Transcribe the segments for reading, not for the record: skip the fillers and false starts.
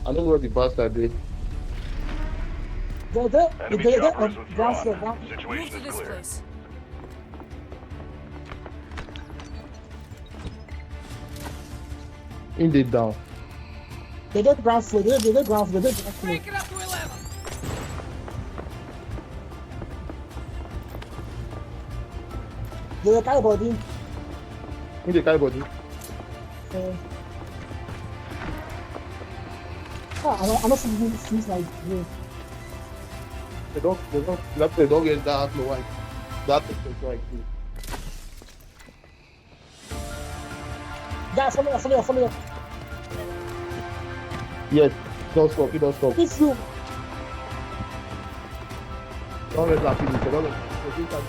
I don't know what the bastard did. Enemy choppers Ground withdrawn. floor, ground. Move Situation to is this clear. place. In the down. They did ground floor, they did ground floor, they did ground floor. Crank it up to 11. They were kind of body. In the carry body. I'm not seeing things like this. They don't get that no white. That is right too. Guys, follow me. Yes. Don't stop. You don't stop. This room. Don't let that finish. Don't let that.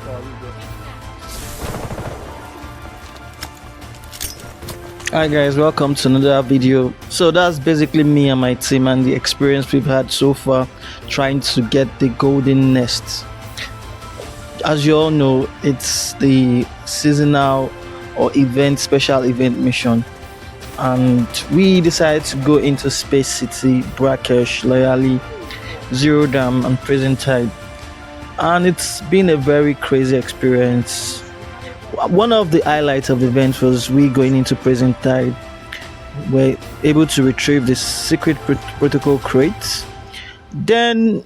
Hi guys, welcome to another video. So that's basically me and my team and the experience we've had so far trying to get the golden nest. As you all know, it's the seasonal or special event mission, and we decided to go into Space City, Brackesh, Loyally, Zero Dam and Prison Tide, and it's been a very crazy experience. One of the highlights of the event was we going into Prison Tide. We're able to retrieve the secret protocol crates. Then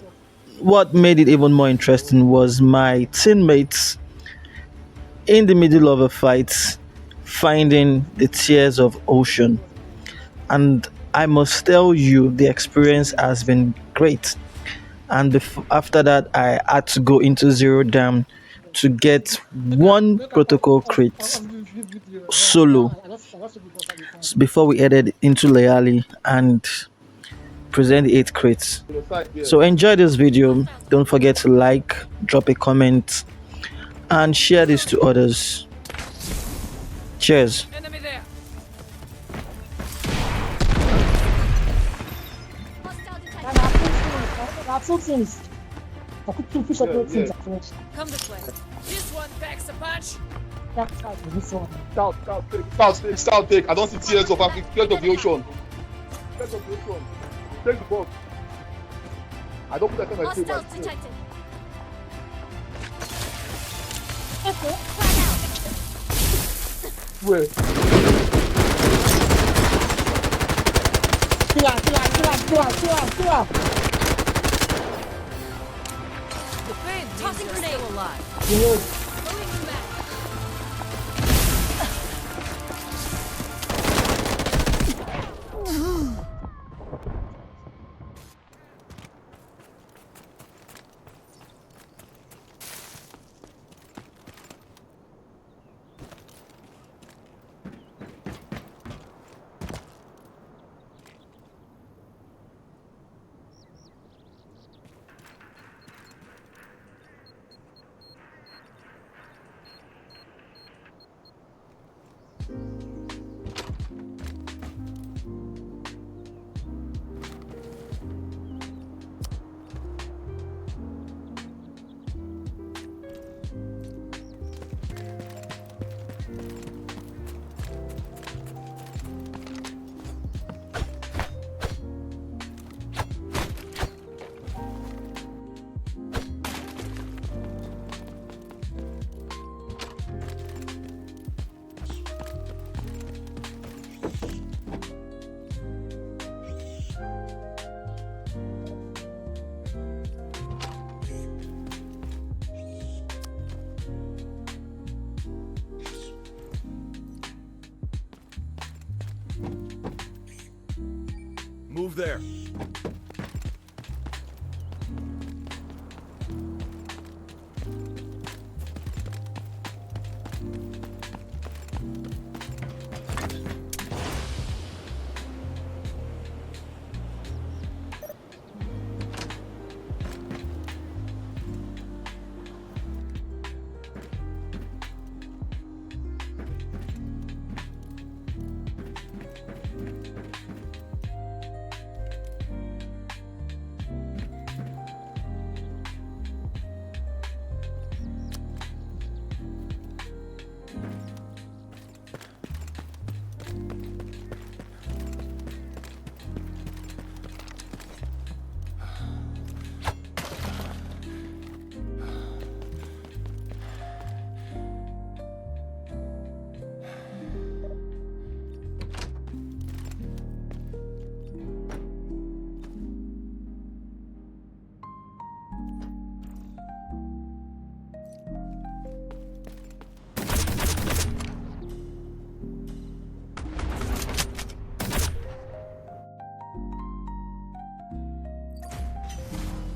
what made it even more interesting was my teammates in the middle of a fight finding the tears of ocean. And I must tell you, the experience has been great. And after that, I had to go into Zero Dam to get one protocol crate solo before we headed into Leali and present the 8 crates. So enjoy this video. Don't forget to like, drop a comment and share this to others. Cheers. Enemy there. I have two things. I could two fish up your things. Come this way. This one packs a punch. This one. South take. I don't see tears of Africa. Tears of the ocean. Tears of the ocean. Take the box. I don't put that on my table. Hostiles detected. Where? Kill her. The pain means Tossing you're grenade. still alive. Throwing them back. Move there.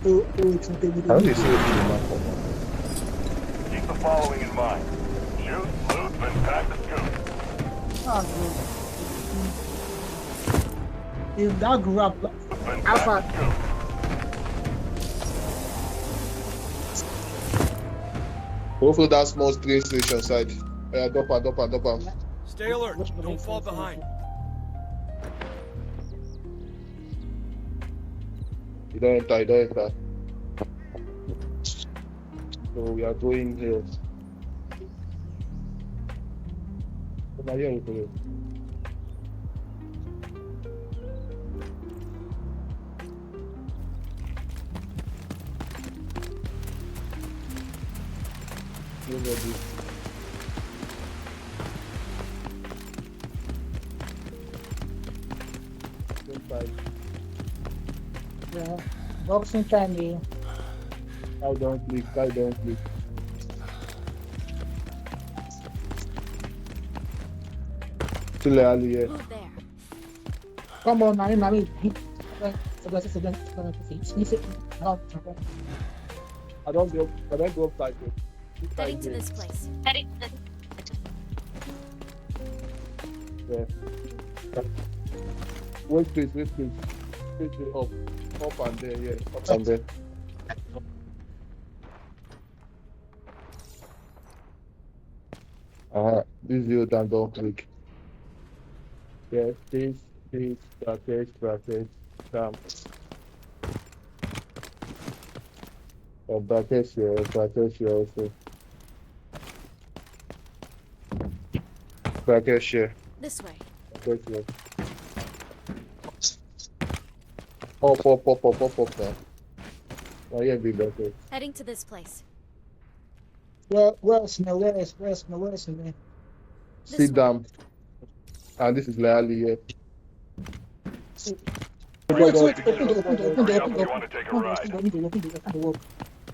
It's not I only see it in the map for now. Keep the following in mind. Shoot, loot, and pack the scoop. If that grab And pack Alpha, the scoop. Hopefully that small train station side. Yeah, drop her. Stay alert. Don't fall behind. You don't enter. So we are going here. Come here, okay. yeah, boxing time. I don't click. Still early here. Move there. Come on, Nami. I don't go upside here. Heading to this place. Yeah. Wait, please. Up and there, yeah. Up and there. This zero down, don't click. Yeah, space, bracket, down. Bracket here also. Bracket share. This way. Bracket here. Up now. Oh yeah, big bracket. Heading to this place. Where's me? Sit down. And this is Leali here. Wait, You want to take a ride?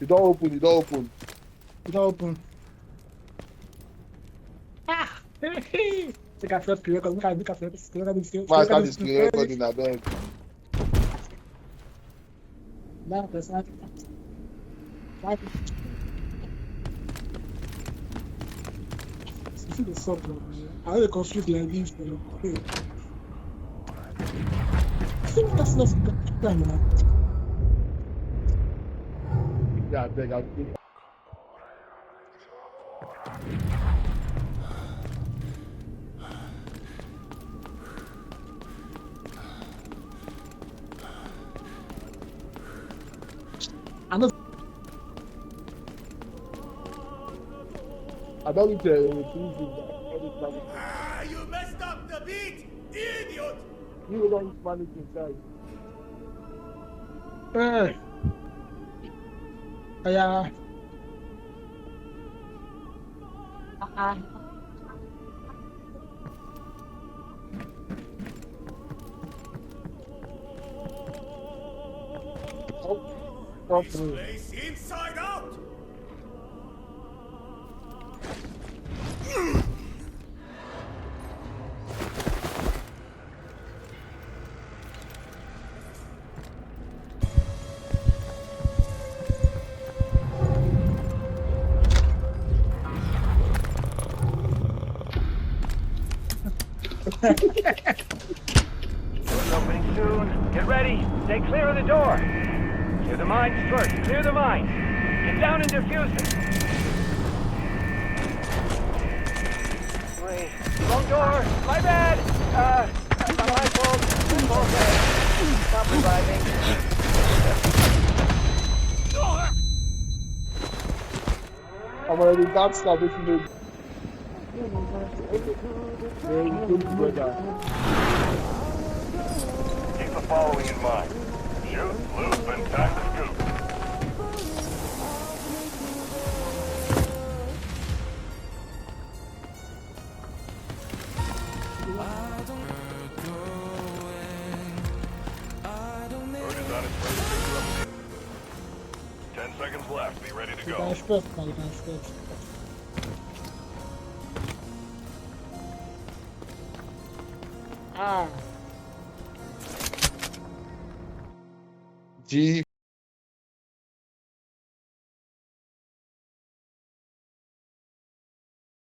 You don't open. You don't open. Ah! Take a first clear, because we can't make a first clear. Why start this clear recording at them? No, that's not. Like, this is the sub, man. I will confuse like this, man. Okay. That's not good, man. Yeah, beg, I'll keep. I don't need to You messed up the beat, idiot! you don't manage inside. Yeah. Place inside out! Door's opening soon. Get ready. Stay clear of the door. Clear the mines first. Clear the mines. Get down and defuse them. Wait. Wrong door. My bad. My fault. Stop reviving. I'm already that stuff if you know. Very good, brother. Keep the following in mind. Shoot, loot, and pack the scoop. Bird is on its way to pick you up. 10 seconds left. Be ready to You go. can stretch, man. You can stretch. Ah. G